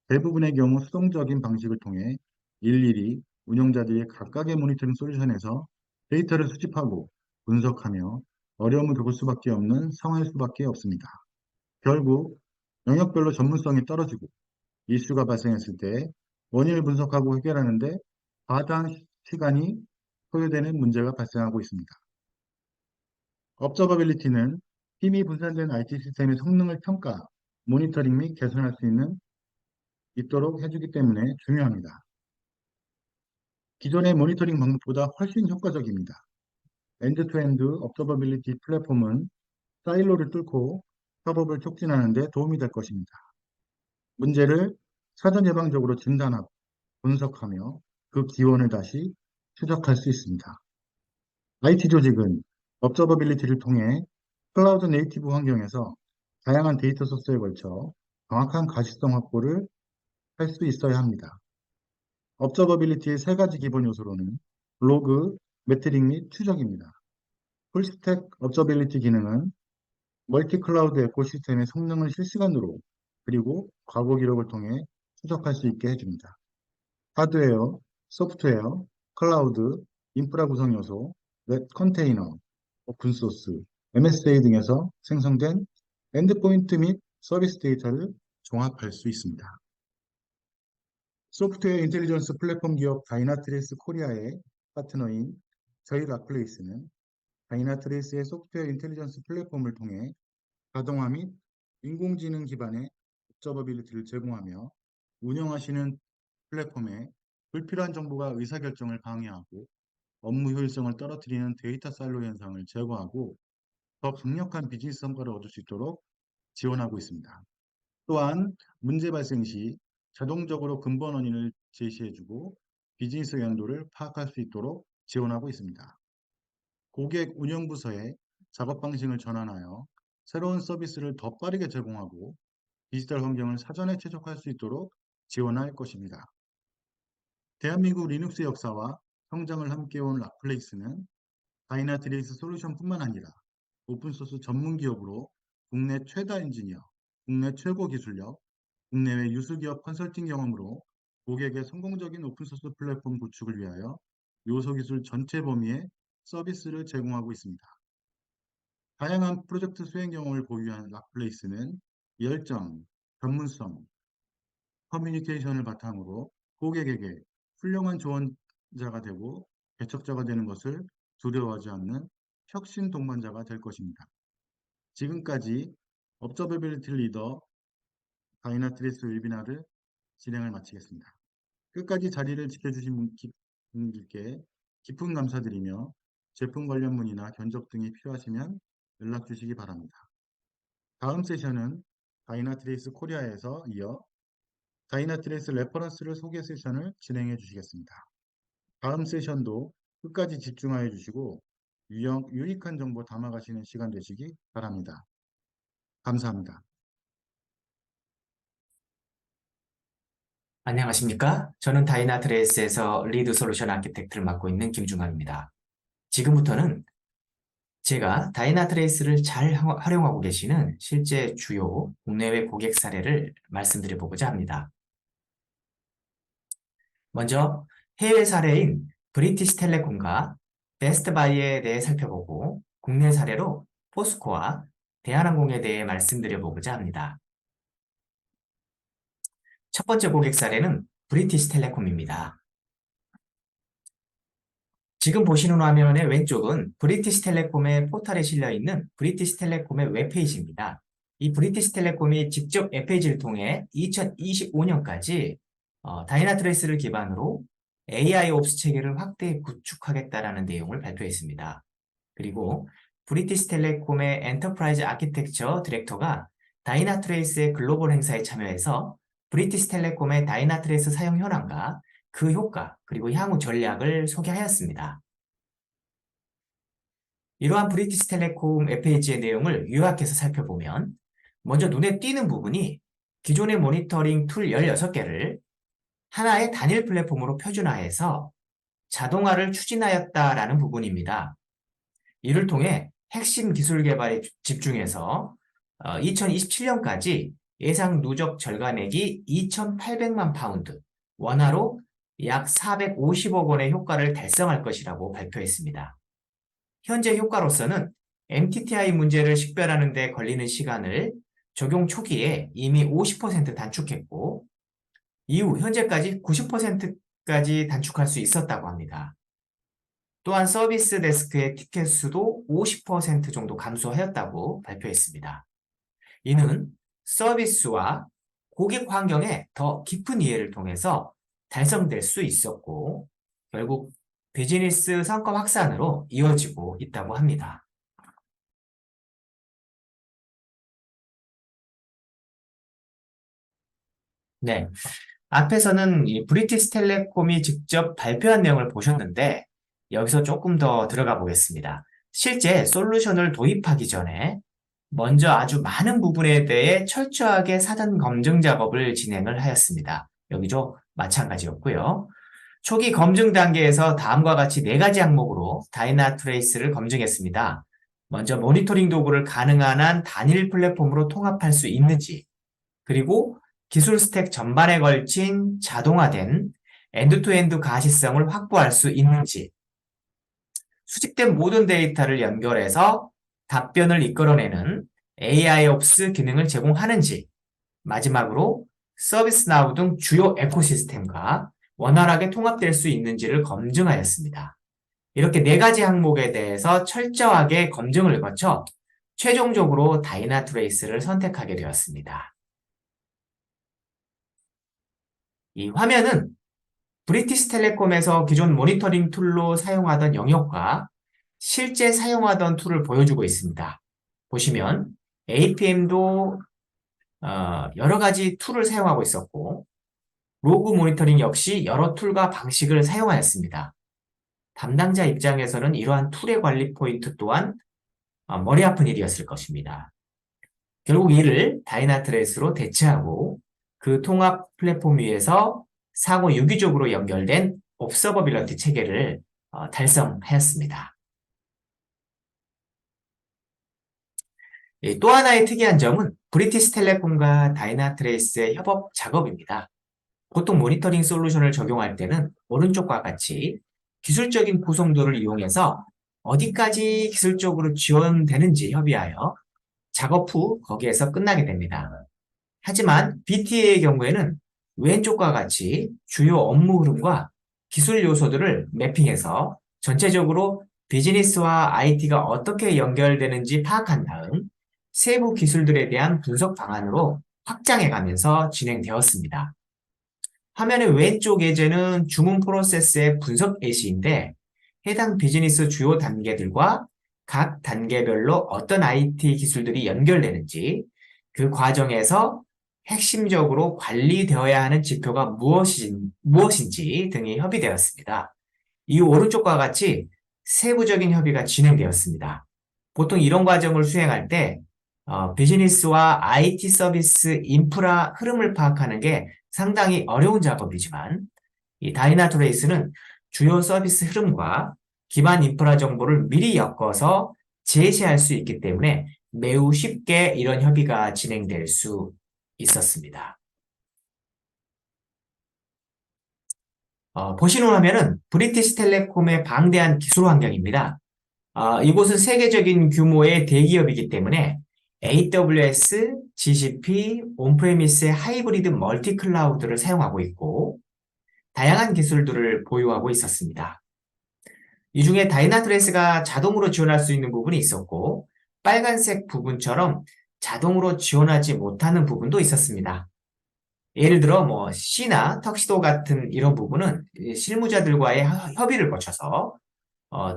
대부분의 경우 수동적인 방식을 통해 일일이 운영자들이 각각의 모니터링 솔루션에서 데이터를 수집하고 분석하며 어려움을 겪을 수밖에 없는 상황일 수밖에 없습니다. 결국 영역별로 전문성이 떨어지고 이슈가 발생했을 때 원인을 분석하고 해결하는데 과다한 시간이 소요되는 문제가 발생하고 있습니다. 업저버빌리티는 힘이 분산된 IT 시스템의 성능을 평가, 모니터링 및 개선할 수 있도록 해주기 때문에 중요합니다. 기존의 모니터링 방법보다 훨씬 효과적입니다. 엔드-투-엔드 업저버빌리티 플랫폼은 사일로를 뚫고 협업을 촉진하는 데 도움이 될 것입니다. 문제를 사전 예방적으로 진단하고 분석하며 그 기원을 다시 추적할 수 있습니다. IT 조직은 업저버빌리티를 통해 클라우드 네이티브 환경에서 다양한 데이터 소스에 걸쳐 정확한 가시성 확보를 할 수 있어야 합니다. 업저버빌리티의 세 가지 기본 요소로는 로그, 매트릭 및 추적입니다. 풀스택 업저버빌리티 기능은 멀티 클라우드 에코시스템의 성능을 실시간으로 그리고 과거 기록을 통해 추적할 수 있게 해줍니다. 하드웨어, 소프트웨어, 클라우드, 인프라 구성 요소, 웹 컨테이너, 오픈소스, MSA 등에서 생성된 엔드포인트 및 서비스 데이터를 종합할 수 있습니다. 소프트웨어 인텔리전스 플랫폼 기업 다이나트레이스 코리아의 파트너인 저희 락플레이스는 다이나트레이스의 소프트웨어 인텔리전스 플랫폼을 통해 자동화 및 인공지능 기반의 옵저버빌리티를 제공하며 운영하시는 플랫폼에 불필요한 정보가 의사결정을 방해하고 업무 효율성을 떨어뜨리는 데이터 사일로 현상을 제거하고 더 강력한 비즈니스 성과를 얻을 수 있도록 지원하고 있습니다. 또한 문제 발생 시 자동적으로 근본 원인을 제시해주고 비즈니스 영향도를 파악할 수 있도록 지원하고 있습니다. 고객 운영부서의 작업 방식을 전환하여 새로운 서비스를 더 빠르게 제공하고 디지털 환경을 사전에 최적화할 수 있도록 지원할 것입니다. 대한민국 리눅스 역사와 성장을 함께해온 락플레이스는 다이나트레이스 솔루션뿐만 아니라 오픈소스 전문 기업으로 국내 최다 엔지니어, 국내 최고 기술력, 국내외 유수기업 컨설팅 경험으로 고객의 성공적인 오픈소스 플랫폼 구축을 위하여 요소기술 전체 범위의 서비스를 제공하고 있습니다. 다양한 프로젝트 수행 경험을 보유한 락플레이스는 열정, 전문성, 커뮤니케이션을 바탕으로 고객에게 훌륭한 조언자가 되고 개척자가 되는 것을 두려워하지 않는 혁신 동반자가 될 것입니다. 지금까지 업저버빌리티 리더 다이나트리스 웨비나를 진행을 마치겠습니다. 끝까지 자리를 지켜주신 분들께 깊은 감사드리며 제품 관련 문의나 견적 등이 필요하시면 연락 주시기 바랍니다. 다음 세션은 다이나트레이스 코리아에서 이어 다이나트레이스 레퍼런스를 소개 세션을 진행해 주시겠습니다. 다음 세션도 끝까지 집중하여 주시고 유익한 정보 담아가시는 시간 되시기 바랍니다. 감사합니다. 안녕하십니까? 저는 다이나트레이스에서 리드 솔루션 아키텍트를 맡고 있는 김중환입니다. 지금부터는 제가 다이나트레이스를 잘 활용하고 계시는 실제 주요 국내외 고객 사례를 말씀드려보고자 합니다. 먼저 해외 사례인 브리티시텔레콤과 베스트바이에 대해 살펴보고 국내 사례로 포스코와 대한항공에 대해 말씀드려보고자 합니다. 첫 번째 고객 사례는 브리티시텔레콤입니다. 지금 보시는 화면의 왼쪽은 브리티시텔레콤의 포털에 실려있는 브리티시텔레콤의 웹페이지입니다. 이 브리티시텔레콤이 직접 웹페이지를 통해 2025년까지 다이나트레이스를 기반으로 AIOps 체계를 확대 구축하겠다라는 내용을 발표했습니다. 그리고 브리티시텔레콤의 엔터프라이즈 아키텍처 디렉터가 다이나트레이스의 글로벌 행사에 참여해서 브리티시텔레콤의 다이나트레이스 사용 현황과 그 효과 그리고 향후 전략을 소개하였습니다. 이러한 브리티시텔레콤 웹페이지의 내용을 요약해서 살펴보면 먼저 눈에 띄는 부분이 기존의 모니터링 툴 16개를 하나의 단일 플랫폼으로 표준화해서 자동화를 추진하였다라는 부분입니다. 이를 통해 핵심 기술 개발에 집중해서 2027년까지 예상 누적 절감액이 2,800만 파운드, 원화로 약 450억 원의 효과를 달성할 것이라고 발표했습니다. 현재 효과로서는 MTTI 문제를 식별하는 데 걸리는 시간을 적용 초기에 이미 50% 단축했고, 이후 현재까지 90%까지 단축할 수 있었다고 합니다. 또한 서비스 데스크의 티켓 수도 50% 정도 감소하였다고 발표했습니다. 이는 서비스와 고객 환경의 더 깊은 이해를 통해서 달성될 수 있었고, 결국 비즈니스 성과 확산으로 이어지고 있다고 합니다. 네, 앞에서는 이 브리티시 텔레콤이 직접 발표한 내용을 보셨는데, 여기서 조금 더 들어가 보겠습니다. 실제 솔루션을 도입하기 전에 먼저 아주 많은 부분에 대해 철저하게 사전 검증 작업을 진행을 하였습니다. 여기도 마찬가지였고요. 초기 검증 단계에서 다음과 같이 4가지 항목으로 다이나트레이스를 검증했습니다. 먼저 모니터링 도구를 가능한 한 단일 플랫폼으로 통합할 수 있는지, 그리고 기술 스택 전반에 걸친 자동화된 엔드투엔드 가시성을 확보할 수 있는지, 수집된 모든 데이터를 연결해서 답변을 이끌어내는 AIOps 기능을 제공하는지, 마지막으로 서비스나우 등 주요 에코시스템과 원활하게 통합될 수 있는지를 검증하였습니다. 이렇게 4가지 항목에 대해서 철저하게 검증을 거쳐 최종적으로 다이나트레이스를 선택하게 되었습니다. 이 화면은 브리티시 텔레콤에서 기존 모니터링 툴로 사용하던 영역과 실제 사용하던 툴을 보여주고 있습니다. 보시면 APM도 여러 가지 툴을 사용하고 있었고, 로그 모니터링 역시 여러 툴과 방식을 사용하였습니다. 담당자 입장에서는 이러한 툴의 관리 포인트 또한 머리 아픈 일이었을 것입니다. 결국 이를 다이나트레이스로 대체하고 그 통합 플랫폼 위에서 상호 유기적으로 연결된 옵서버빌리티 체계를 달성하였습니다. 또 하나의 특이한 점은 브리티시 텔레콤과 다이나트레이스의 협업 작업입니다. 보통 모니터링 솔루션을 적용할 때는 오른쪽과 같이 기술적인 구성도를 이용해서 어디까지 기술적으로 지원되는지 협의하여 작업 후 거기에서 끝나게 됩니다. 하지만 BTA의 경우에는 왼쪽과 같이 주요 업무 흐름과 기술 요소들을 매핑해서 전체적으로 비즈니스와 IT가 어떻게 연결되는지 파악한 다음 세부 기술들에 대한 분석 방안으로 확장해가면서 진행되었습니다. 화면의 왼쪽 예제는 주문 프로세스의 분석 예시인데, 해당 비즈니스 주요 단계들과 각 단계별로 어떤 IT 기술들이 연결되는지, 그 과정에서 핵심적으로 관리되어야 하는 지표가 무엇인지 등이 협의되었습니다. 이 오른쪽과 같이 세부적인 협의가 진행되었습니다. 보통 이런 과정을 수행할 때 비즈니스와 IT 서비스 인프라 흐름을 파악하는 게 상당히 어려운 작업이지만, 이 다이나트레이스는 주요 서비스 흐름과 기반 인프라 정보를 미리 엮어서 제시할 수 있기 때문에 매우 쉽게 이런 협의가 진행될 수 있었습니다. 보시는 화면은 브리티시 텔레콤의 방대한 기술 환경입니다. 이곳은 세계적인 규모의 대기업이기 때문에 AWS, GCP, 온프레미스의 하이브리드 멀티 클라우드를 사용하고 있고, 다양한 기술들을 보유하고 있었습니다. 이 중에 다이나트레이스가 자동으로 지원할 수 있는 부분이 있었고, 빨간색 부분처럼 자동으로 지원하지 못하는 부분도 있었습니다. 예를 들어 C나 턱시도 같은 이런 부분은 실무자들과의 협의를 거쳐서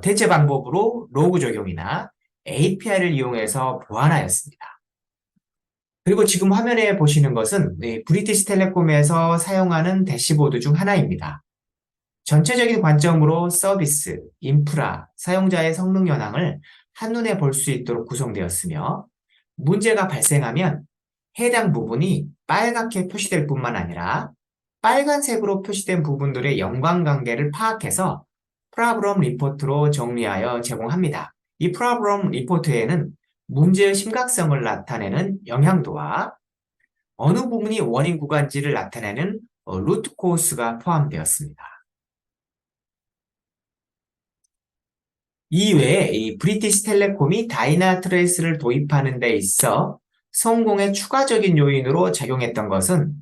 대체 방법으로 로그 적용이나 API를 이용해서 보완하였습니다. 그리고 지금 화면에 보시는 것은 브리티시 텔레콤에서 사용하는 대시보드 중 하나입니다. 전체적인 관점으로 서비스, 인프라, 사용자의 성능 현황을 한눈에 볼 수 있도록 구성되었으며, 문제가 발생하면 해당 부분이 빨갛게 표시될 뿐만 아니라 빨간색으로 표시된 부분들의 연관관계를 파악해서 프로블럼 리포트로 정리하여 제공합니다. 이 프로블럼 리포트에는 문제의 심각성을 나타내는 영향도와 어느 부분이 원인 구간지를 나타내는 루트 코스가 포함되었습니다. 이외에 이 브리티시 텔레콤이 다이나트레이스를 도입하는 데 있어 성공의 추가적인 요인으로 작용했던 것은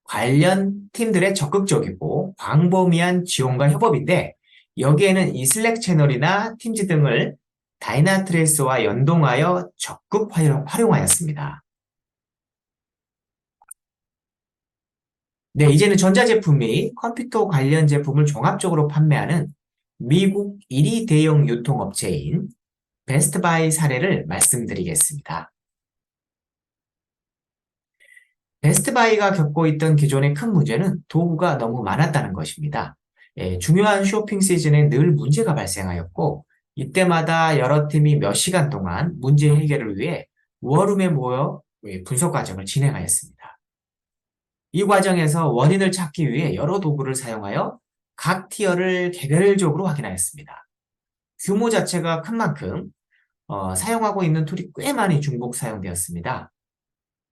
관련 팀들의 적극적이고 광범위한 지원과 협업인데, 여기에는 이 슬랙 채널이나 팀즈 등을 다이나트레이스와 연동하여 적극 활용하였습니다. 네, 이제는 전자제품 및 컴퓨터 관련 제품을 종합적으로 판매하는 미국 1위 대형 유통업체인 베스트바이 사례를 말씀드리겠습니다. 베스트바이가 겪고 있던 기존의 큰 문제는 도구가 너무 많았다는 것입니다. 중요한 쇼핑 시즌에 늘 문제가 발생하였고, 이때마다 여러 팀이 몇 시간 동안 문제 해결을 위해 워룸에 모여 분석 과정을 진행하였습니다. 이 과정에서 원인을 찾기 위해 여러 도구를 사용하여 각 티어를 개별적으로 확인하였습니다. 규모 자체가 큰 만큼 사용하고 있는 툴이 꽤 많이 중복 사용되었습니다.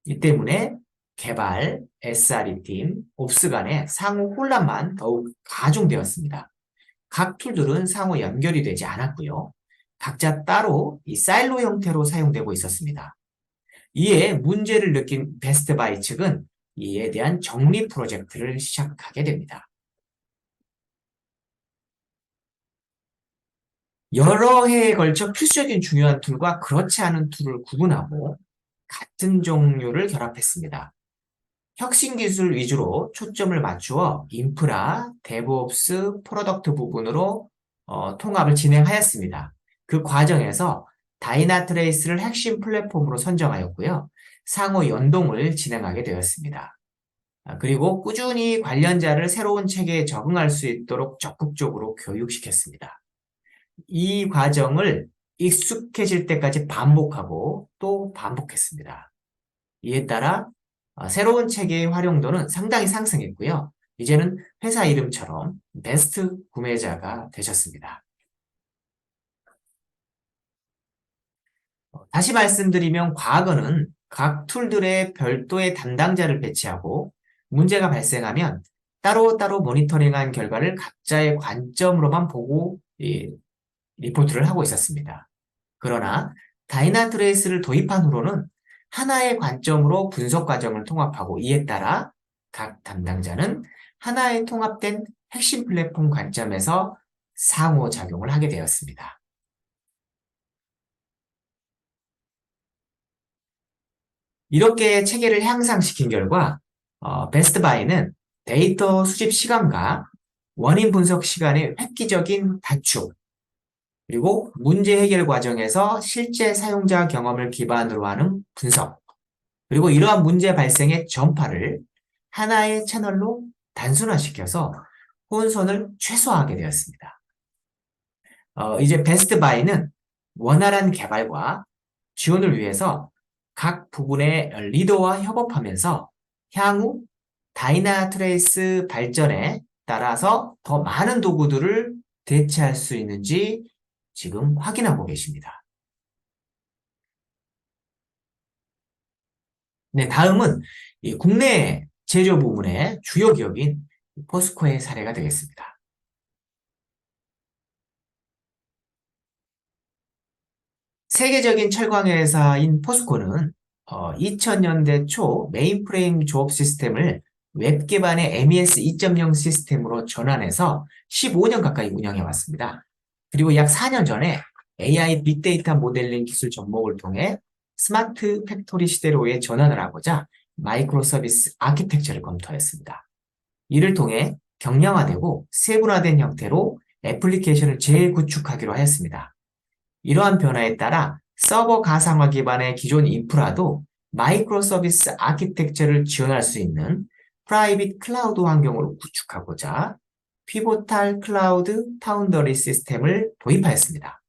이 때문에 개발, SRE 팀, 옵스 간의 상호 혼란만 더욱 가중되었습니다. 각 툴들은 상호 연결이 되지 않았고요. 각자 따로 이 사일로 형태로 사용되고 있었습니다. 이에 문제를 느낀 베스트바이 측은 이에 대한 정리 프로젝트를 시작하게 됩니다. 여러 해에 걸쳐 필수적인 중요한 툴과 그렇지 않은 툴을 구분하고 같은 종류를 결합했습니다. 혁신 기술 위주로 초점을 맞추어 인프라, 데브옵스, 프로덕트 부분으로 통합을 진행하였습니다. 그 과정에서 다이나트레이스를 핵심 플랫폼으로 선정하였고요. 상호 연동을 진행하게 되었습니다. 그리고 꾸준히 관련자를 새로운 체계에 적응할 수 있도록 적극적으로 교육시켰습니다. 이 과정을 익숙해질 때까지 반복하고 또 반복했습니다. 이에 따라 새로운 체계의 활용도는 상당히 상승했고요. 이제는 회사 이름처럼 베스트 구매자가 되셨습니다. 다시 말씀드리면 과거는 각 툴들의 별도의 담당자를 배치하고 문제가 발생하면 따로따로 모니터링한 결과를 각자의 관점으로만 보고 리포트를 하고 있었습니다. 그러나 다이나트레이스를 도입한 후로는 하나의 관점으로 분석 과정을 통합하고, 이에 따라 각 담당자는 하나의 통합된 핵심 플랫폼 관점에서 상호작용을 하게 되었습니다. 이렇게 체계를 향상시킨 결과 베스트바이는 데이터 수집 시간과 원인 분석 시간의 획기적인 단축, 그리고 문제 해결 과정에서 실제 사용자 경험을 기반으로 하는 분석, 그리고 이러한 문제 발생의 전파를 하나의 채널로 단순화시켜서 혼선을 최소화하게 되었습니다. 이제 베스트바이는 원활한 개발과 지원을 위해서 각 부분의 리더와 협업하면서 향후 다이나트레이스 발전에 따라서 더 많은 도구들을 대체할 수 있는지 지금 확인하고 계십니다. 네, 다음은 이 국내 제조 부문의 주요 기업인 포스코의 사례가 되겠습니다. 세계적인 철강 회사인 포스코는 2000년대 초 메인프레임 조업 시스템을 웹 기반의 MES 2.0 시스템으로 전환해서 15년 가까이 운영해 왔습니다. 그리고 약 4년 전에 AI 빅데이터 모델링 기술 접목을 통해 스마트 팩토리 시대로의 전환을 하고자 마이크로 서비스 아키텍처를 검토했습니다. 이를 통해 경량화되고 세분화된 형태로 애플리케이션을 재구축하기로 하였습니다. 이러한 변화에 따라 서버 가상화 기반의 기존 인프라도 마이크로 서비스 아키텍처를 지원할 수 있는 프라이빗 클라우드 환경으로 구축하고자 피보탈 클라우드 파운더리 시스템을 도입하였습니다.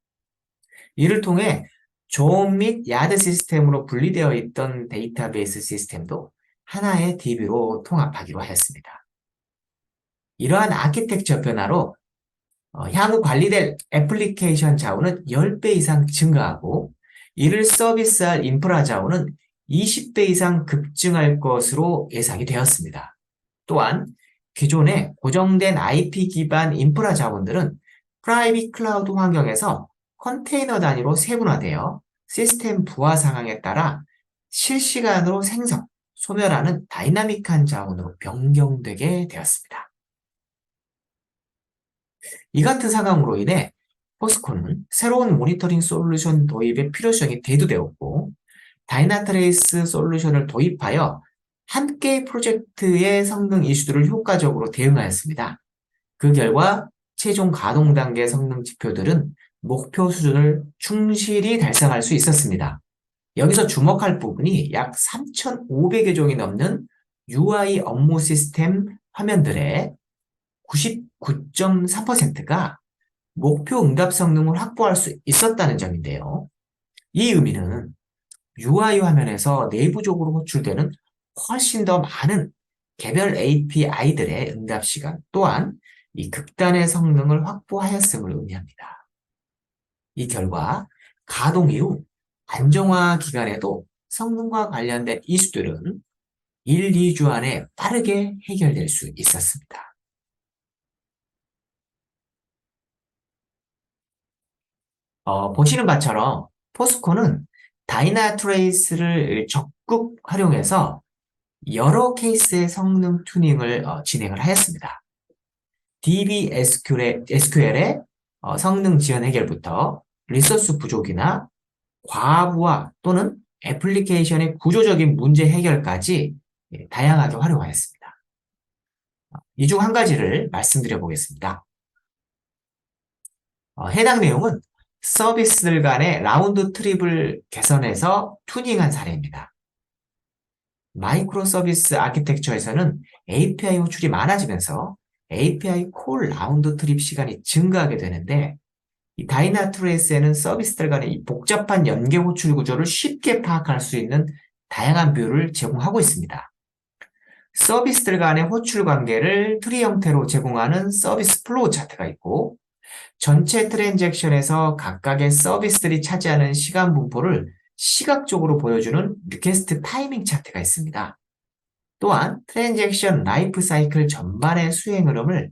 이를 통해 존 및 야드 시스템으로 분리되어 있던 데이터베이스 시스템도 하나의 DB로 통합하기로 하였습니다. 이러한 아키텍처 변화로 향후 관리될 애플리케이션 자원은 10배 이상 증가하고, 이를 서비스할 인프라 자원은 20배 이상 급증할 것으로 예상이 되었습니다. 또한 기존의 고정된 IP 기반 인프라 자원들은 프라이빗 클라우드 환경에서 컨테이너 단위로 세분화되어 시스템 부하 상황에 따라 실시간으로 생성, 소멸하는 다이나믹한 자원으로 변경되게 되었습니다. 이 같은 상황으로 인해 포스코는 새로운 모니터링 솔루션 도입의 필요성이 대두되었고, 다이나트레이스 솔루션을 도입하여 함께 프로젝트의 성능 이슈들을 효과적으로 대응하였습니다. 그 결과 최종 가동 단계 성능 지표들은 목표 수준을 충실히 달성할 수 있었습니다. 여기서 주목할 부분이 약 3,500여 종이 넘는 UI 업무 시스템 화면들의 99.3%가 목표 응답 성능을 확보할 수 있었다는 점인데요. 이 의미는 UI 화면에서 내부적으로 호출되는 훨씬 더 많은 개별 API들의 응답 시간 또한 이 극단의 성능을 확보하였음을 의미합니다. 이 결과 가동 이후 안정화 기간에도 성능과 관련된 이슈들은 1, 2주 안에 빠르게 해결될 수 있었습니다. 보시는 바처럼 포스코는 다이나트레이스를 적극 활용해서 여러 케이스의 성능 튜닝을 진행을 하였습니다. DB SQL의 성능 지연 해결부터 리소스 부족이나 과부하 또는 애플리케이션의 구조적인 문제 해결까지 다양하게 활용하였습니다. 이 중 한 가지를 말씀드려 보겠습니다. 해당 내용은 서비스들 간의 라운드 트립을 개선해서 튜닝한 사례입니다. 마이크로 서비스 아키텍처에서는 API 호출이 많아지면서 API 콜 라운드 트립 시간이 증가하게 되는데, 이 다이나트레이스에는 서비스들 간의 이 복잡한 연계 호출 구조를 쉽게 파악할 수 있는 다양한 뷰를 제공하고 있습니다. 서비스들 간의 호출 관계를 트리 형태로 제공하는 서비스 플로우 차트가 있고, 전체 트랜잭션에서 각각의 서비스들이 차지하는 시간 분포를 시각적으로 보여주는 리퀘스트 타이밍 차트가 있습니다. 또한 트랜잭션 라이프 사이클 전반의 수행 흐름을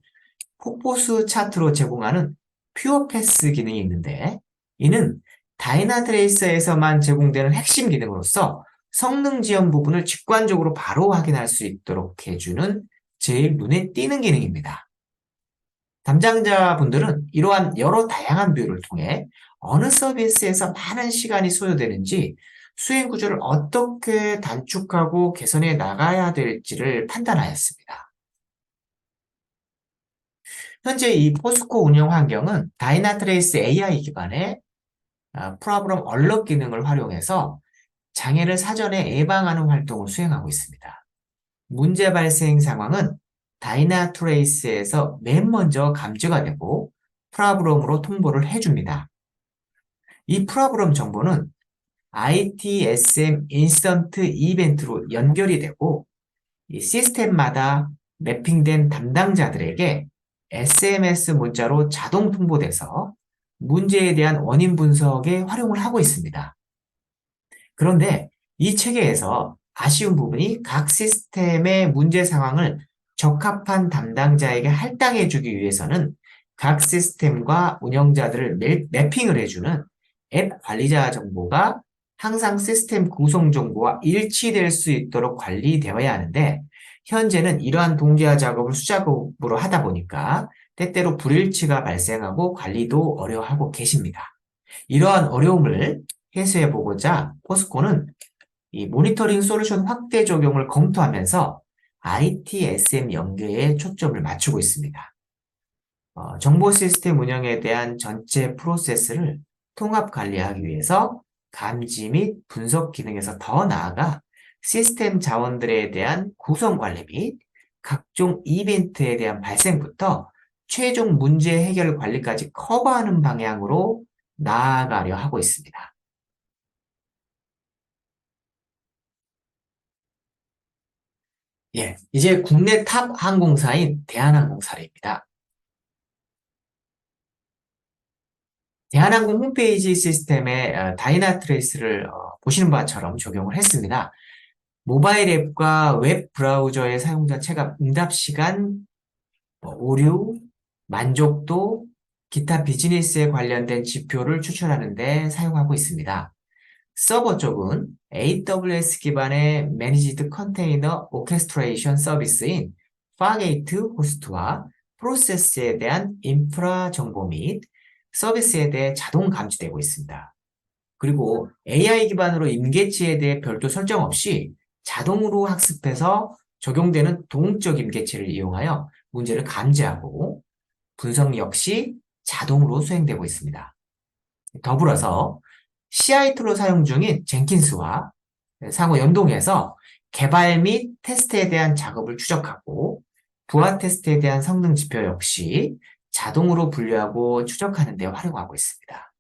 폭포수 차트로 제공하는 퓨어 패스 기능이 있는데, 이는 다이나트레이스에서만 제공되는 핵심 기능으로서 성능 지연 부분을 직관적으로 바로 확인할 수 있도록 해주는 제일 눈에 띄는 기능입니다. 담당자분들은 이러한 여러 다양한 뷰를 통해 어느 서비스에서 많은 시간이 소요되는지, 수행 구조를 어떻게 단축하고 개선해 나가야 될지를 판단하였습니다. 현재 이 포스코 운영 환경은 다이나트레이스 AI 기반의 프로그램 얼럿 기능을 활용해서 장애를 사전에 예방하는 활동을 수행하고 있습니다. 문제 발생 상황은 다이나트레이스에서 맨 먼저 감지가 되고 프로그램으로 통보를 해줍니다. 이 프로그램 정보는 ITSM 인스턴트 이벤트로 연결이 되고, 이 시스템마다 매핑된 담당자들에게 SMS 문자로 자동 통보돼서 문제에 대한 원인 분석에 활용을 하고 있습니다. 그런데 이 체계에서 아쉬운 부분이 각 시스템의 문제 상황을 적합한 담당자에게 할당해주기 위해서는 각 시스템과 운영자들을 매핑을 해주는 앱 관리자 정보가 항상 시스템 구성 정보와 일치될 수 있도록 관리되어야 하는데, 현재는 이러한 동기화 작업을 수작업으로 하다 보니까 때때로 불일치가 발생하고 관리도 어려워하고 계십니다. 이러한 어려움을 해소해 보고자 포스코는 이 모니터링 솔루션 확대 적용을 검토하면서 ITSM 연계에 초점을 맞추고 있습니다. 정보 시스템 운영에 대한 전체 프로세스를 통합 관리하기 위해서 감지 및 분석 기능에서 더 나아가 시스템 자원들에 대한 구성 관리 및 각종 이벤트에 대한 발생부터 최종 문제 해결 관리까지 커버하는 방향으로 나아가려 하고 있습니다. 예, 이제 국내 탑 항공사인 대한항공 사례입니다. 대한항공 홈페이지 시스템에 다이나트레이스를 보시는 바처럼 적용을 했습니다. 모바일 앱과 웹 브라우저의 사용자 체감 응답 시간, 오류, 만족도, 기타 비즈니스에 관련된 지표를 추출하는 데 사용하고 있습니다. 서버 쪽은 AWS 기반의 Managed Container Orchestration 서비스인 Fargate 호스트와 프로세스에 대한 인프라 정보 및 서비스에 대해 자동 감지되고 있습니다. 그리고 AI 기반으로 임계치에 대해 별도 설정 없이 자동으로 학습해서 적용되는 동적 임계치를 이용하여 문제를 감지하고 분석 역시 자동으로 수행되고 있습니다. 더불어서 CI2로 사용 중인 젠킨스와 상호 연동해서 개발 및 테스트에 대한 작업을 추적하고 부하 테스트에 대한 성능 지표 역시 자동으로 분류하고 추적하는 데 활용하고 있습니다.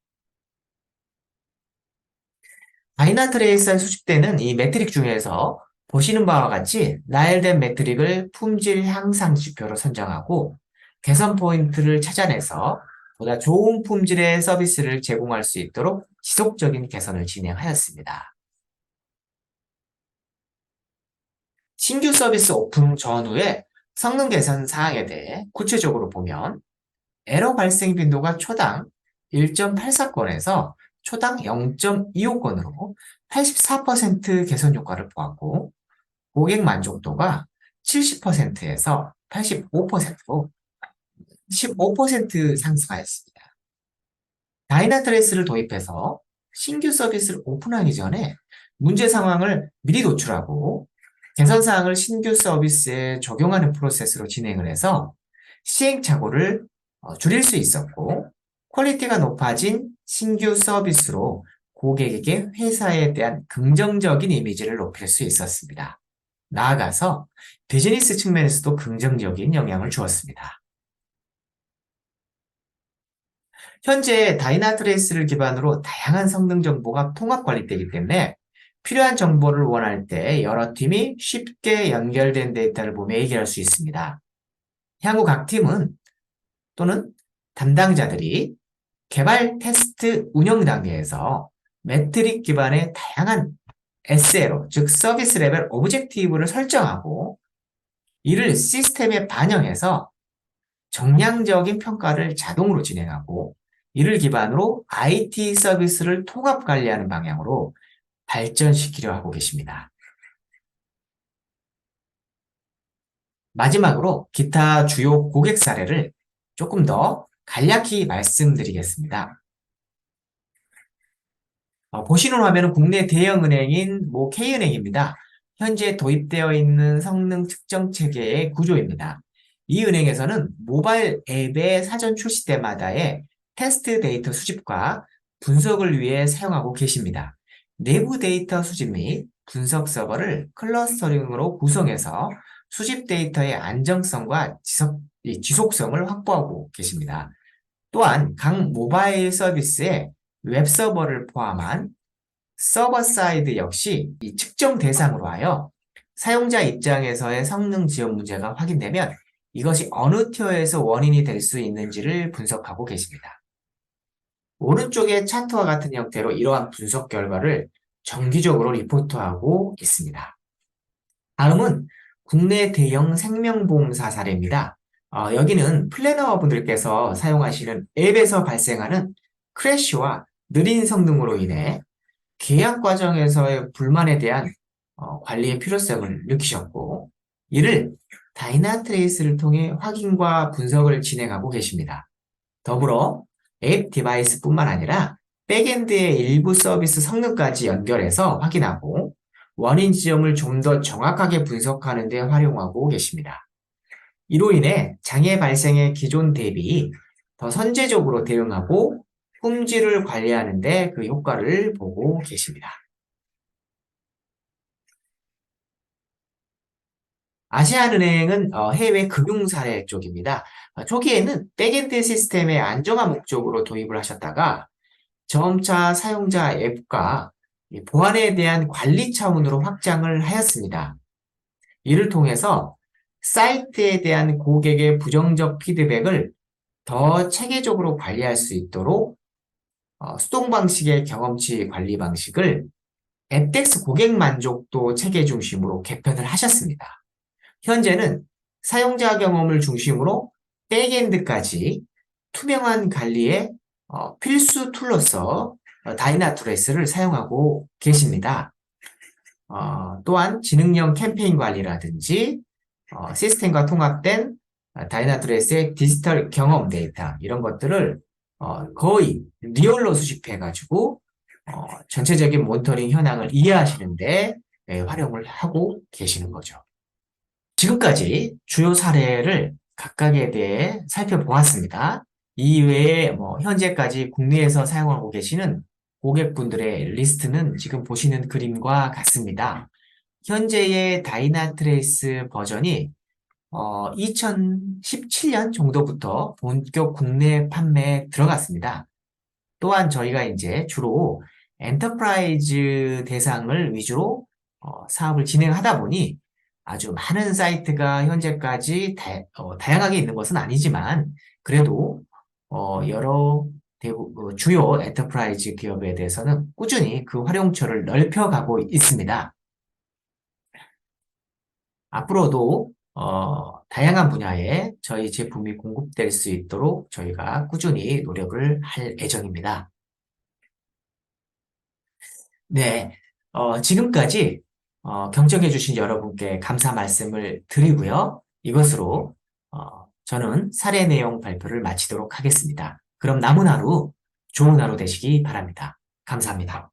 다이나트레이스에 수집되는 이 매트릭 중에서 보시는 바와 같이 나열된 매트릭을 품질 향상 지표로 선정하고 개선 포인트를 찾아내서 보다 좋은 품질의 서비스를 제공할 수 있도록 지속적인 개선을 진행하였습니다. 신규 서비스 오픈 전후의 성능 개선 사항에 대해 구체적으로 보면 에러 발생 빈도가 초당 1.84건에서 초당 0.25건으로 84% 개선 효과를 보았고 고객 만족도가 70%에서 85%로 15% 상승하였습니다. 다이나트레이스를 도입해서 신규 서비스를 오픈하기 전에 문제 상황을 미리 노출하고 개선 사항을 신규 서비스에 적용하는 프로세스로 진행을 해서 시행착오를 줄일 수 있었고 퀄리티가 높아진 신규 서비스로 고객에게 회사에 대한 긍정적인 이미지를 높일 수 있었습니다. 나아가서 비즈니스 측면에서도 긍정적인 영향을 주었습니다. 현재 다이나트레이스를 기반으로 다양한 성능 정보가 통합 관리되기 때문에 필요한 정보를 원할 때 여러 팀이 쉽게 연결된 데이터를 보며 해결할 수 있습니다. 향후 각 팀은 또는 담당자들이 개발, 테스트, 운영 단계에서 매트릭 기반의 다양한 SLO, 즉 서비스 레벨 오브젝티브를 설정하고 이를 시스템에 반영해서 정량적인 평가를 자동으로 진행하고 이를 기반으로 IT 서비스를 통합 관리하는 방향으로 발전시키려 하고 계십니다. 마지막으로 기타 주요 고객 사례를 조금 더 간략히 말씀드리겠습니다. 보시는 화면은 국내 대형은행인 K은행입니다. 현재 도입되어 있는 성능 측정 체계의 구조입니다. 이 은행에서는 모바일 앱의 사전 출시 때마다의 테스트 데이터 수집과 분석을 위해 사용하고 계십니다. 내부 데이터 수집 및 분석 서버를 클러스터링으로 구성해서 수집 데이터의 안정성과 지속성을 확보하고 계십니다. 또한 각 모바일 서비스에 웹 서버를 포함한 서버 사이드 역시 이 측정 대상으로 하여 사용자 입장에서의 성능 지연 문제가 확인되면 이것이 어느 티어에서 원인이 될 수 있는지를 분석하고 계십니다. 오른쪽의 차트와 같은 형태로 이러한 분석 결과를 정기적으로 리포트하고 있습니다. 다음은 국내 대형 생명보험사 사례입니다. 여기는 플래너분들께서 사용하시는 앱에서 발생하는 크래시와 느린 성능으로 인해 계약 과정에서의 불만에 대한 관리의 필요성을 느끼셨고 이를 다이나트레이스를 통해 확인과 분석을 진행하고 계십니다. 더불어 앱 디바이스뿐만 아니라 백엔드의 일부 서비스 성능까지 연결해서 확인하고 원인 지점을 좀 더 정확하게 분석하는 데 활용하고 계십니다. 이로 인해 장애 발생의 기존 대비 더 선제적으로 대응하고 품질을 관리하는 데 그 효과를 보고 계십니다. 아시안은행은 해외 금융 사례 쪽입니다. 초기에는 백엔드 시스템의 안정화 목적으로 도입을 하셨다가 점차 사용자 앱과 보안에 대한 관리 차원으로 확장을 하였습니다. 이를 통해서 사이트에 대한 고객의 부정적 피드백을 더 체계적으로 관리할 수 있도록 수동 방식의 경험치 관리 방식을 앱덱스 고객 만족도 체계 중심으로 개편을 하셨습니다. 현재는 사용자 경험을 중심으로 백엔드까지 투명한 관리의 필수 툴로서 다이나트레이스를 사용하고 계십니다. 또한 지능형 캠페인 관리라든지 시스템과 통합된 다이나트레이스의 디지털 경험 데이터 이런 것들을 거의 리얼로 수집해가지고 전체적인 모니터링 현황을 이해하시는데 활용을 하고 계시는 거죠. 지금까지 주요 사례를 각각에 대해 살펴보았습니다. 이외에 현재까지 국내에서 사용하고 계시는 고객분들의 리스트는 지금 보시는 그림과 같습니다. 현재의 다이나트레이스 버전이 2017년 정도부터 본격 국내 판매에 들어갔습니다. 또한 저희가 이제 주로 엔터프라이즈 대상을 위주로 사업을 진행하다 보니 아주 많은 사이트가 현재까지 다양하게 있는 것은 아니지만 그래도 여러 주요 엔터프라이즈 기업에 대해서는 꾸준히 그 활용처를 넓혀가고 있습니다. 앞으로도 다양한 분야에 저희 제품이 공급될 수 있도록 저희가 꾸준히 노력을 할 예정입니다. 네, 지금까지 경청해주신 여러분께 감사 말씀을 드리고요. 이것으로 저는 사례 내용 발표를 마치도록 하겠습니다. 그럼 남은 하루 좋은 하루 되시기 바랍니다. 감사합니다.